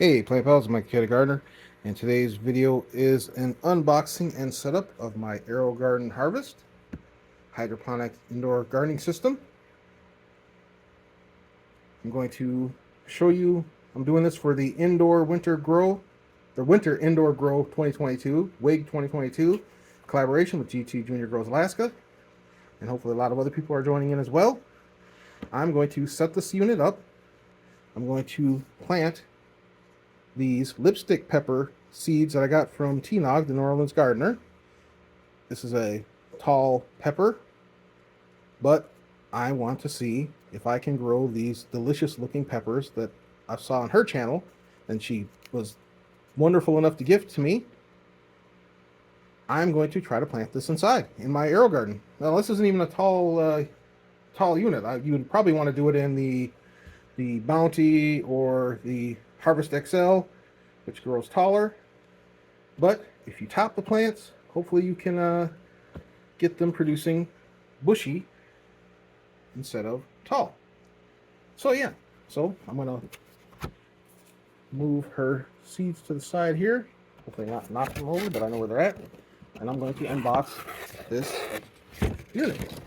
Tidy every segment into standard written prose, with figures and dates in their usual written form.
Hey Plant Pals, Mike Gardener, and today's video is an unboxing and setup of my AeroGarden Harvest hydroponic indoor gardening system. I'm going to show you, I'm doing this for the Winter Indoor Grow 2022, WIG 2022 collaboration with GT Junior Grows Alaska, and hopefully a lot of other people are joining in as well. I'm going to set this unit up. I'm going to plant these lipstick pepper seeds that I got from T-Nog, the New Orleans gardener. This is a tall pepper, but I want to see if I can grow these delicious looking peppers that I saw on her channel, and she was wonderful enough to gift to me. I'm going to try to plant this inside in my AeroGarden. Now, this isn't even a tall unit. You would probably want to do it in the Bounty or the Harvest XL, which grows taller. But if you top the plants, hopefully you can get them producing bushy instead of tall. So yeah, so I'm gonna move her seeds to the side here. Hopefully not knock them over, but I know where they're at. And I'm going to unbox this unit.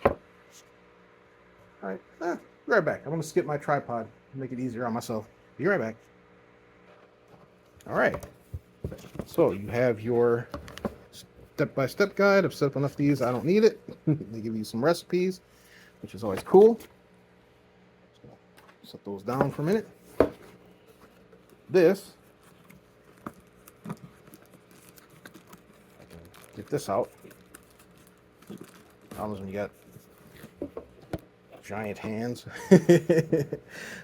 All right, be right back. I'm gonna skip my tripod, make it easier on myself. Be right back. All right, so you have your step-by-step guide. I've set up enough of these, I don't need it. They give you some recipes, which is always cool. So set those down for a minute. This, I can get this out. Problems when you got giant hands.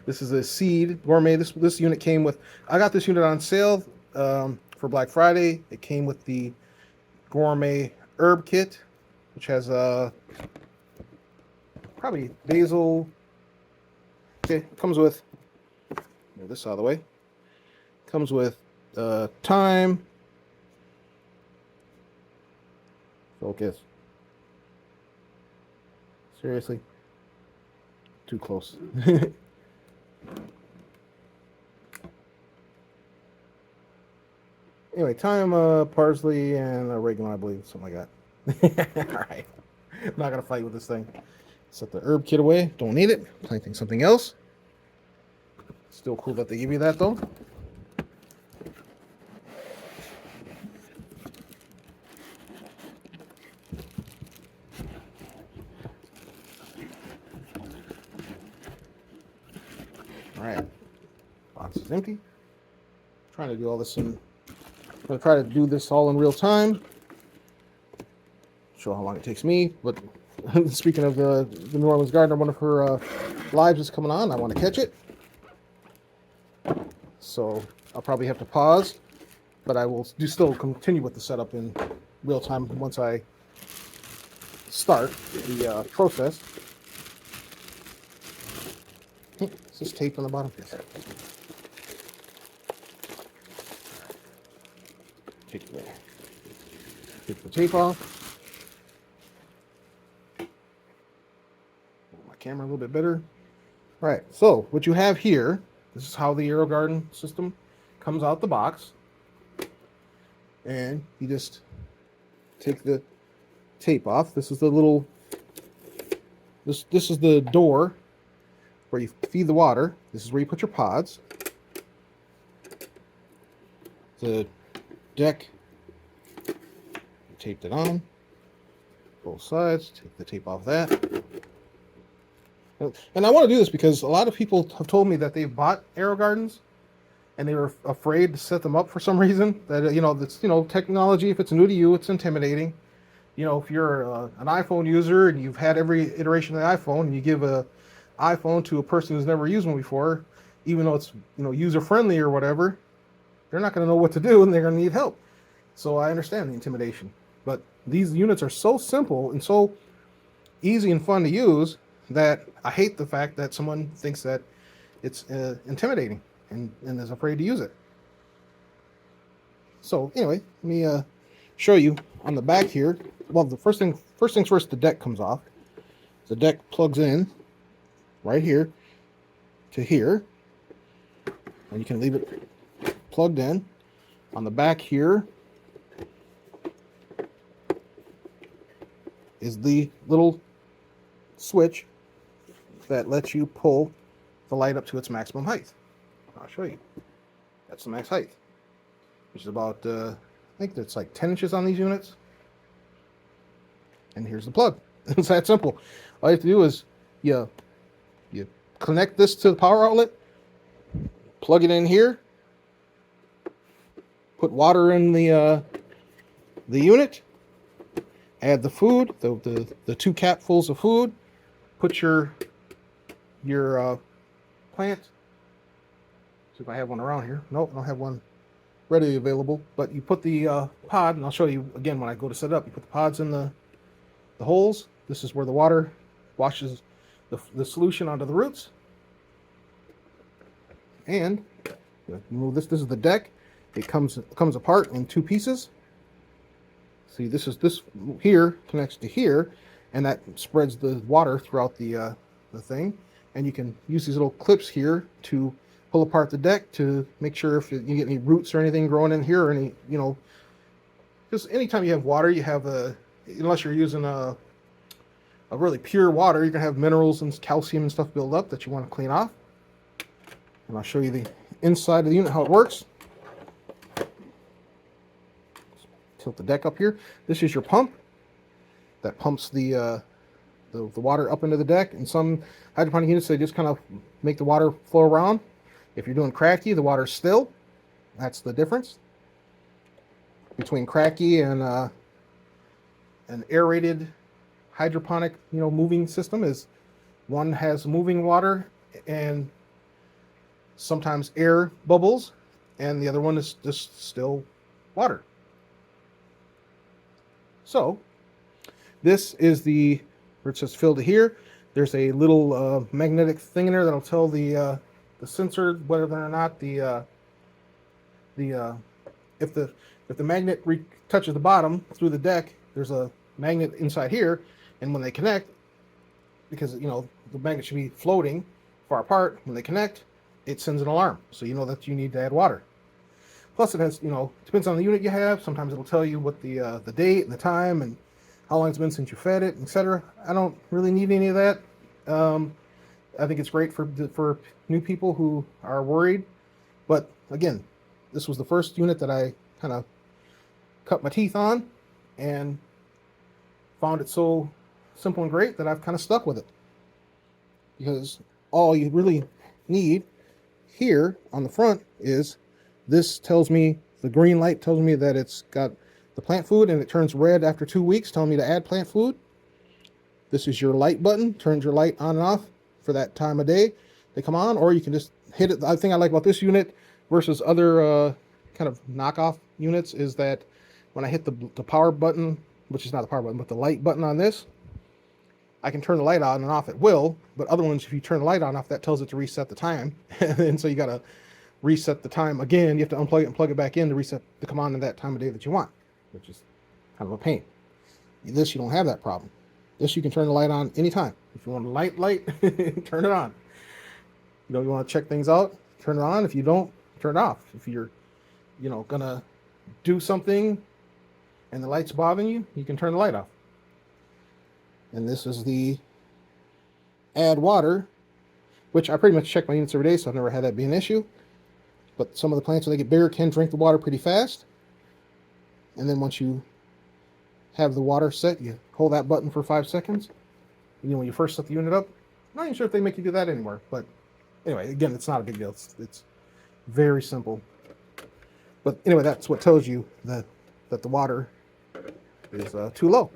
This is a seed gourmet. This unit came with, I got this unit on sale for Black Friday. It came with the gourmet herb kit, which has probably basil. Okay, it comes with, move this out of the way. Comes with thyme. Focus. Seriously? Too close. Anyway, thyme, parsley, and oregano, I believe, something like that. All right. I'm not going to fight with this thing. Set the herb kit away. Don't need it. Planting something else. Still cool that they give you that, though. All right. Box is empty. Trying to do all this in... I'm going to try to do this all in real time. Show how long it takes me. But speaking of the New Orleans gardener, one of her lives is coming on. I want to catch it. So I'll probably have to pause. But I will still continue with the setup in real time once I start the process. Is this tape on the bottom? Yes. Take the tape off. My camera a little bit better. All right, so what you have here, this is how the AeroGarden system comes out the box. And you just take the tape off. This is the little, this is the door where you feed the water. This is where you put your pods. The deck, you taped it on both sides. Take the tape off that. And I want to do this because a lot of people have told me that they've bought AeroGardens and they were afraid to set them up for some reason. That that's technology. If it's new to you, it's intimidating. If you're an iPhone user and you've had every iteration of the iPhone, and you give a iPhone to a person who's never used one before, even though it's user friendly or whatever, they're not going to know what to do and they're going to need help. So I understand the intimidation, but these units are so simple and so easy and fun to use that I hate the fact that someone thinks that it's intimidating and is afraid to use it. So anyway, let me show you on the back here. Well, the first things first, the deck comes off. The deck plugs in right here to here. and you can leave it plugged in. On the back here is the little switch that lets you pull the light up to its maximum height. I'll show you. That's the max height, which is about, I think that's like 10 inches on these units. And here's the plug. It's that simple. All you have to do is you connect this to the power outlet, plug it in here, put water in the unit, add the food, the 2 capfuls of food, put your plant. See if I have one around here. Nope, I don't have one readily available. But you put the pod, and I'll show you again when I go to set it up. You put the pods in the holes. This is where the water washes the solution onto the roots. And move this. This is the deck. It comes apart in 2 pieces. See, this here connects to here, and that spreads the water throughout the thing. And you can use these little clips here to pull apart the deck to make sure if you get any roots or anything growing in here, or any, because anytime you have water, you have unless you're using a really pure water, you're gonna have minerals and calcium and stuff build up that you want to clean off. And I'll show you the inside of the unit, how it works. Tilt the deck up here. This is your pump that pumps the water up into the deck. In some hydroponic units, they just kind of make the water flow around. If you're doing cracky, the water's still. That's the difference between cracky and an aerated hydroponic, moving system. Is one has moving water and sometimes air bubbles, and the other one is just still water. So this is where it says fill to here. There's a little magnetic thing in there that'll tell the sensor whether or not if the magnet touches the bottom through the deck, there's a magnet inside here, and when they connect, because the magnet should be floating far apart, when they connect, it sends an alarm, so you know that you need to add water. Plus, it has, depends on the unit you have. Sometimes it'll tell you what the date and the time and how long it's been since you fed it, etc. I don't really need any of that. I think it's great for new people who are worried. But again, this was the first unit that I kind of cut my teeth on and found it so simple and great that I've kind of stuck with it. Because all you really need here on the front is this tells me, the green light tells me that it's got the plant food, and it turns red after 2 weeks, telling me to add plant food. This is your light button, turns your light on and off for that time of day. They come on, or you can just hit it. The thing I like about this unit versus other kind of knockoff units is that when I hit the power button, which is not the power button, but the light button on this, I can turn the light on and off at will. But other ones, if you turn the light on and off, that tells it to reset the time. And so you got to reset the time again. You have to unplug it and plug it back in to reset to come on at that time of day that you want, which is kind of a pain. This, you don't have that problem. This, you can turn the light on anytime. If you want a light, turn it on. You want to check things out, turn it on. If you don't, turn it off. If you're, gonna do something and the light's bothering you, you can turn the light off. And this is the add water, which I pretty much check my units every day, so I've never had that be an issue. But some of the plants, when they get bigger, can drink the water pretty fast. And then once you have the water set, you hold that button for 5 seconds. When you first set the unit up, I'm not even sure if they make you do that anymore. But anyway, again, it's not a big deal. It's very simple. But anyway, that's what tells you that the water is too low.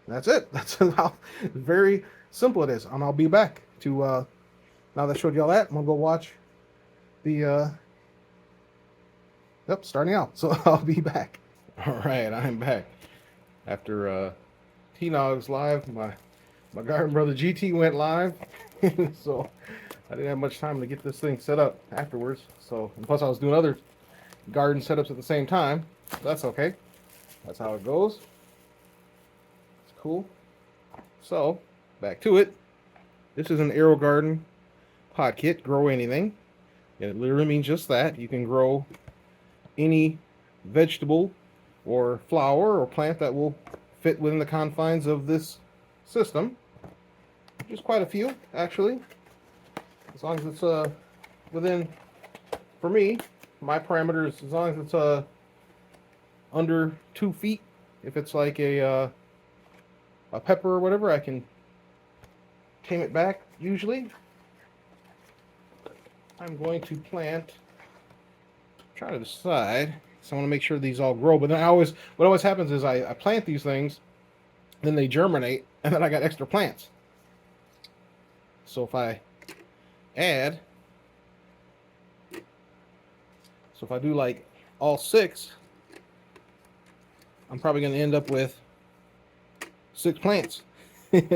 That's it. That's how very simple it is. And I'll be back to, now that I showed you all that, I'm going to go watch the, starting out. So I'll be back. All right, I'm back. After T-Nog's live, my garden brother GT went live. So I didn't have much time to get this thing set up afterwards. So, and plus I was doing other garden setups at the same time. So that's okay. That's how it goes. It's cool. So, back to it. This is an AeroGarden pod kit, grow anything. And it literally means just that. You can grow any vegetable or flower or plant that will fit within the confines of this system. Just quite a few, actually. As long as it's within, for me, my parameters, as long as it's under 2 feet. If it's like a pepper or whatever, I can tame it back usually. I'm going to plant, try to decide, so I want to make sure these all grow, but then what always happens is I plant these things, then they germinate, and then I got extra plants. So if I add, so if I do like all 6, I'm probably going to end up with 6 plants. And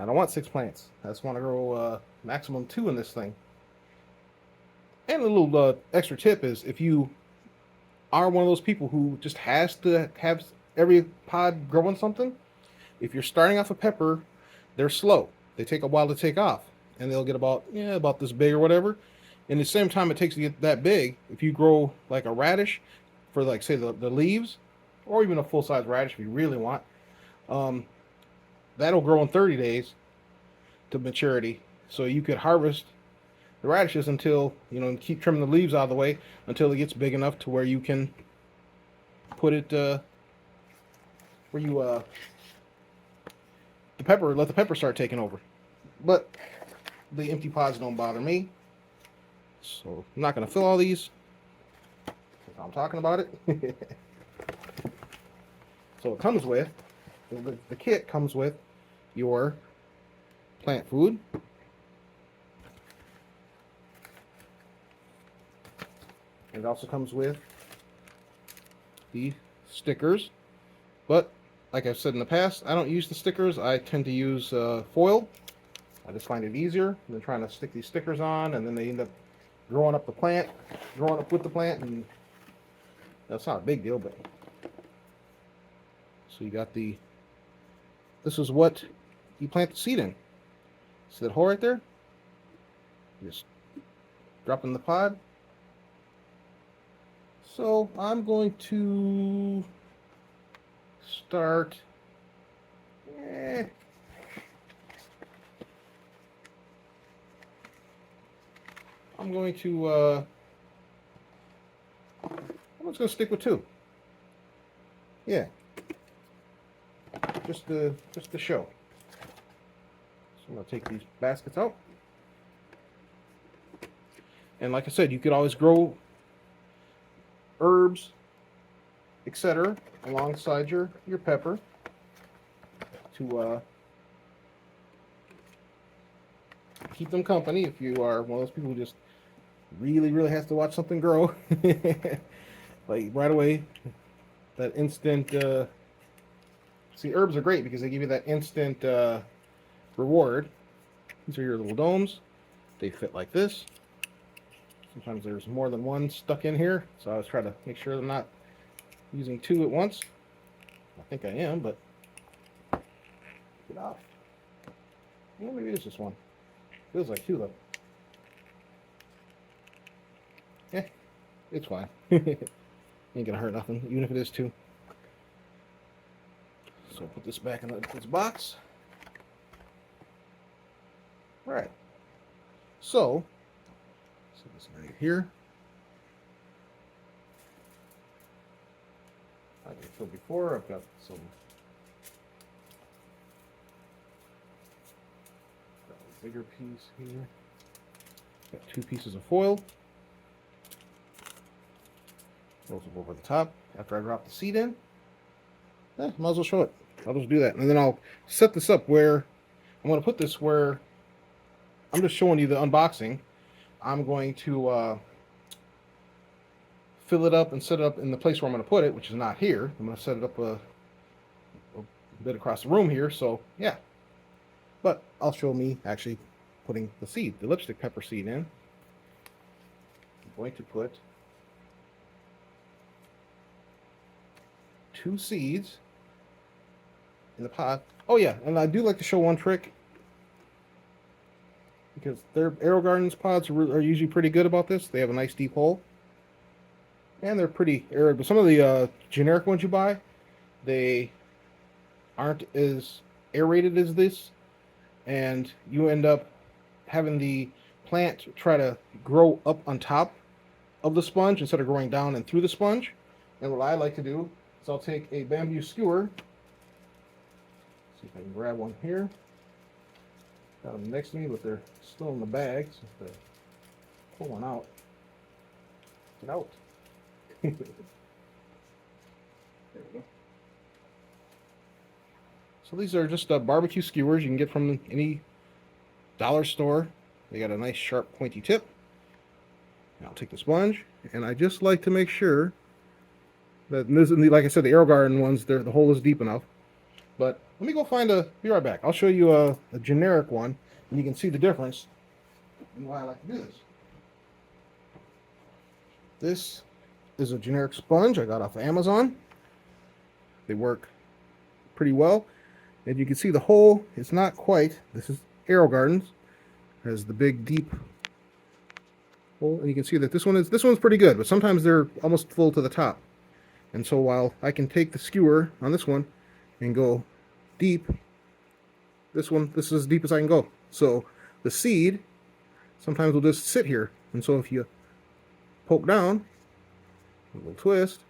I don't want 6 plants. I just want to grow maximum 2 in this thing. And a little extra tip is, if you are one of those people who just has to have every pod growing something, if you're starting off a pepper, they're slow. They take a while to take off, and they'll get about this big or whatever. And at the same time it takes to get that big, if you grow like a radish for, like, say the leaves, or even a full-size radish if you really want, that'll grow in 30 days to maturity. So you could harvest the radishes until, and keep trimming the leaves out of the way until it gets big enough to where you can put it where you let the pepper start taking over. But the empty pods don't bother me, so I'm not going to fill all these. I'm talking about it. So it comes with, the kit comes with your plant food, and it also comes with the stickers. But like I've said in the past, I don't use the stickers. I tend to use foil. I just find it easier than trying to stick these stickers on, and then they end up growing up with the plant, and that's not a big deal. But so you got this is what you plant the seed in. See that hole right there? You just drop in the pod. So I'm going to start. I'm going to. I'm just going to stick with 2. Yeah. Just to show. So I'm going to take these baskets out. And like I said, you could always grow herbs, etc., alongside your pepper to keep them company if you are one of those people who just really has to watch something grow. Like right away, that instant see, herbs are great because they give you that instant reward. These are your little domes. They fit like this. Sometimes there's more than one stuck in here, so I was trying to make sure I'm not using 2 at once. I think I am, but get off. Well, maybe it's just 1. Feels like 2 though. Yeah, it's fine. Ain't gonna hurt nothing, even if it is 2. So put this back in its box. All right. So set this right here. Like I said before, I've got some bigger piece here. Got 2 pieces of foil. Rolls up over the top after I drop the seed in. Might as well show it. I'll just do that, and then I'll set this up where I'm going to put this. Where I'm just showing you the unboxing. I'm going to fill it up and set it up in the place where I'm going to put it, which is not here. I'm going to set it up a bit across the room here. So yeah, but I'll show me actually putting the lipstick pepper seed in. I'm going to put 2 seeds in the pot. Oh yeah, and I do like to show one trick. because their AeroGarden's pods are usually pretty good about this. They have a nice deep hole, and they're pretty arid. But some of the generic ones you buy, they aren't as aerated as this, and you end up having the plant try to grow up on top of the sponge instead of growing down and through the sponge. And what I like to do is I'll take a bamboo skewer. See if I can grab one here. Got them next to me, but they're still in the bag. So if I pull one out, get out. There we go. So these are just barbecue skewers you can get from any dollar store. They got a nice sharp pointy tip. And I'll take the sponge, and I just like to make sure that this, like I said, the AeroGarden ones, the hole is deep enough. But let me go be right back. I'll show you a generic one, and you can see the difference and why I like to do this. This is a generic sponge I got off of Amazon. They work pretty well. And you can see the hole is not quite, this is AeroGarden's, has the big deep hole, and you can see that this one's pretty good, but sometimes they're almost full to the top. And so while I can take the skewer on this one and go deep, this is as deep as I can go. So the seed sometimes will just sit here, and so if you poke down, a little twist,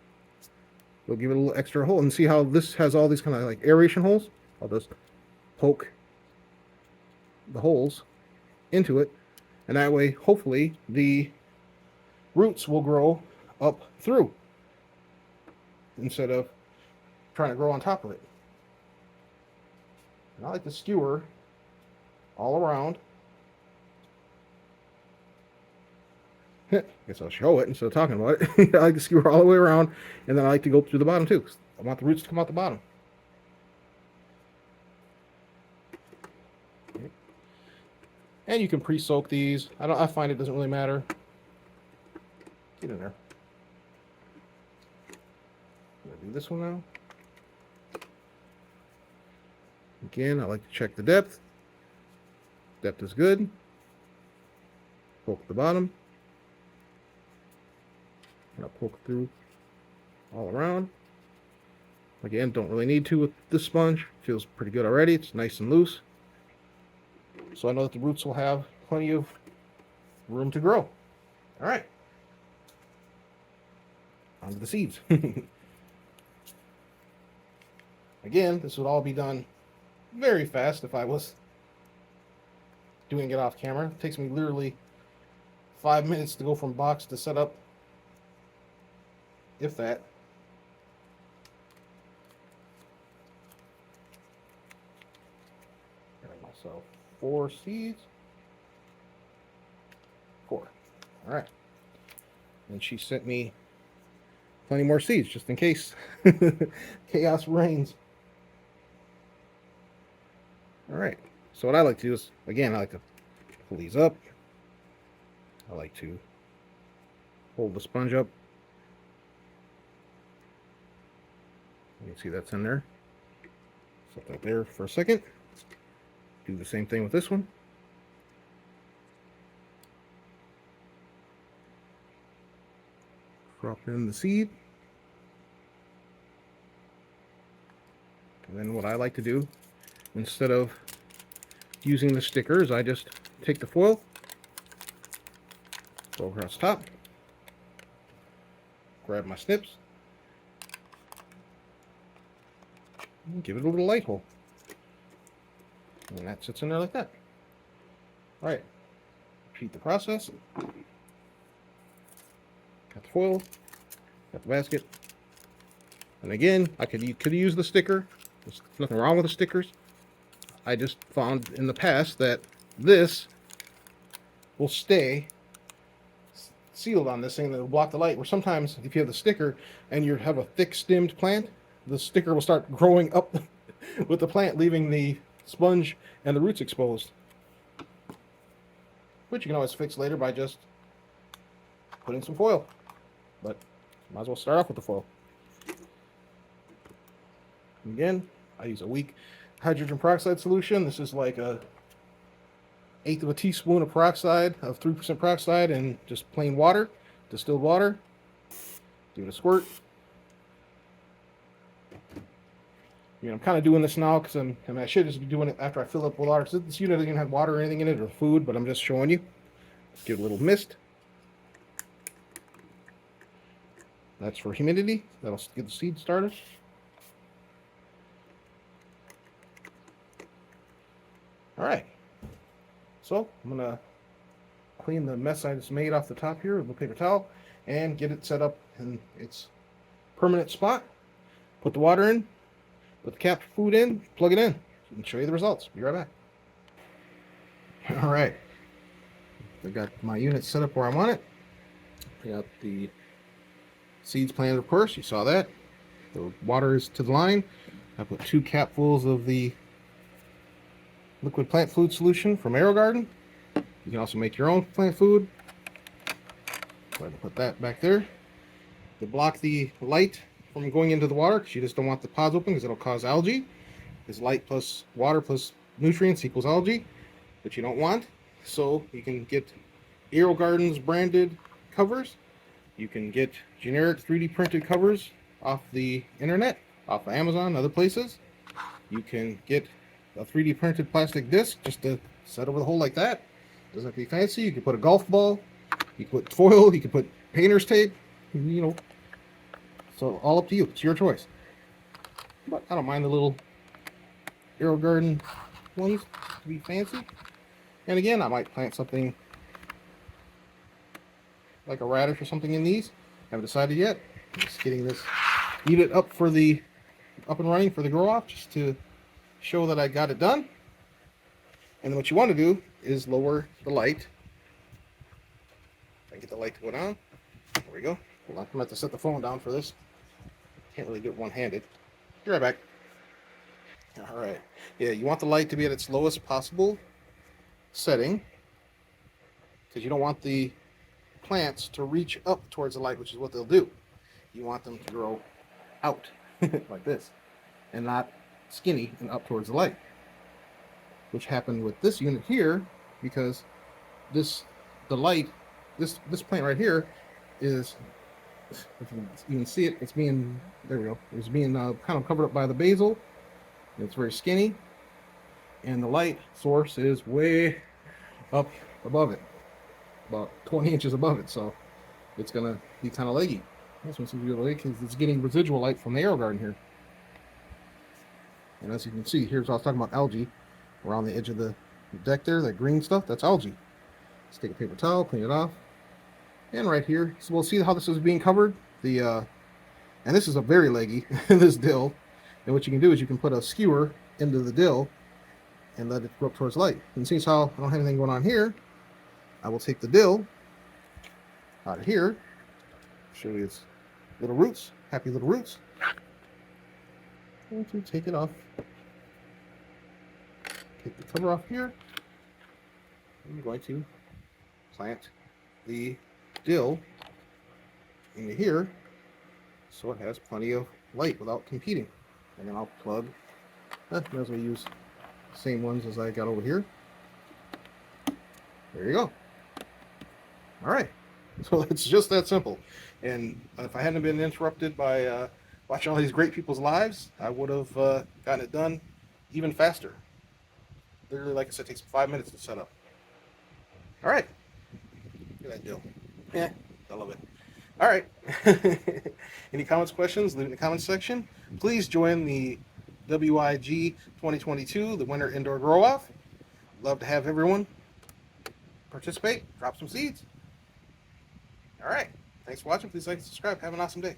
you'll give it a little extra hole. And see how this has all these kind of like aeration holes? I'll just poke the holes into it, and that way hopefully the roots will grow up through instead of trying to grow on top of it. And I like to skewer all around. I guess I'll show it instead of talking about it. I like to skewer all the way around, and then I like to go through the bottom too. I want the roots to come out the bottom. And you can pre-soak these. I find it doesn't really matter. Get in there. I'm gonna do this one now. Again, I like to check the depth. Depth is good. Poke the bottom. And I'll poke through all around. Again, don't really need to with this sponge. Feels pretty good already. It's nice and loose. So I know that the roots will have plenty of room to grow. All right. On to the seeds. Again, this would all be done very fast if I was doing it off camera. It takes me literally 5 minutes to go from box to setup, if that. Got myself 4 seeds. 4. All right. And she sent me plenty more seeds just in case chaos reigns. All right. So what I like to do is, again, I like to pull these up. I like to hold the sponge up. You can see that's in there. Set that there for a second. Do the same thing with this one. Drop in the seed. And then what I like to do, instead of using the stickers, I just take the foil, go across the top, grab my snips, and give it a little light hole. And that sits in there like that. All right, repeat the process. Got the foil, got the basket. And again, I could use the sticker. There's nothing wrong with the stickers. I just found in the past that this will stay sealed on this thing, that will block the light, where sometimes if you have the sticker and you have a thick stemmed plant, the sticker will start growing up with the plant, leaving the sponge and the roots exposed. Which you can always fix later by just putting some foil. But might as well start off with the foil. Again, I use a weak hydrogen peroxide solution. This is like a 1/8 of a teaspoon of peroxide, of 3% peroxide, and just plain water, distilled water. Give it a squirt. I'm kind of doing this now because I should just be doing it after I fill up with water. Because this unit doesn't have water or anything in it or food, but I'm just showing you. Give it a little mist. That's for humidity. That'll get the seed started. All right. So I'm gonna clean the mess I just made off the top here with a paper towel and get it set up in its permanent spot. Put the water in, put the capped food in, plug it in, and show you the results. Be right back. All right. I got my unit set up where I want it. I got the seeds planted, of course. You saw that. The water is to the line. I put 2 capfuls of the liquid plant food solution from AeroGarden. You can also make your own plant food. Go ahead and put that back there. To block the light from going into the water, because you just don't want the pods open because it'll cause algae. Because light plus water plus nutrients equals algae, which you don't want. So you can get AeroGarden's branded covers. You can get generic 3D printed covers off the internet, off of Amazon, other places. You can get a 3D printed plastic disc just to set over the hole like that. Doesn't have to be fancy. You can put a golf ball. You can put foil. You can put painter's tape. So all up to you. It's your choice. But I don't mind the little AeroGarden ones to be fancy. And again, I might plant something like a radish or something in these. Haven't decided yet. I'm just getting this unit up and running for the grow off, just to show that I got it done. And then what you want to do is lower the light. If I get the light to go down. There we go. Hold on. I'm going to have to set the phone down for this. Can't really do it one-handed. Be right back. All right. Yeah, you want the light to be at its lowest possible setting, because you don't want the plants to reach up towards the light, which is what they'll do. You want them to grow out like this, and not skinny and up towards the light, which happened with this unit here, because this plant right here is, if you can see it, it's being, there we go, it's being kind of covered up by the basil. It's very skinny, and the light source is way up above it, about 20 inches above it, so it's gonna be kind of leggy. This one's gonna be leggy because it's getting residual light from the AeroGarden here. And as you can see, here's what I was talking about, algae around the edge of the deck there, that green stuff, that's algae. Let's take a paper towel, clean it off. And right here, so we'll see how this is being covered. And this is a very leggy, this dill. And what you can do is you can put a skewer into the dill and let it grow up towards light. And see how I don't have anything going on here. I will take the dill out of here, show you its little roots, happy little roots. And to take it off, take the cover off here. I'm going to plant the dill into here so it has plenty of light without competing. And then I'll plug, might as well use the same ones as I got over here. There you go. All right, so it's just that simple. And if I hadn't been interrupted by watching all these great people's lives, I would have gotten it done even faster. Literally, like I said, it takes 5 minutes to set up. All right, look at that dill. Yeah, I love it. All right. Any comments, questions, leave it in the comments section. Please join the WIG 2022, the Winter Indoor Grow Off. Love to have everyone participate, drop some seeds. All right. Thanks for watching. Please like and subscribe. Have an awesome day.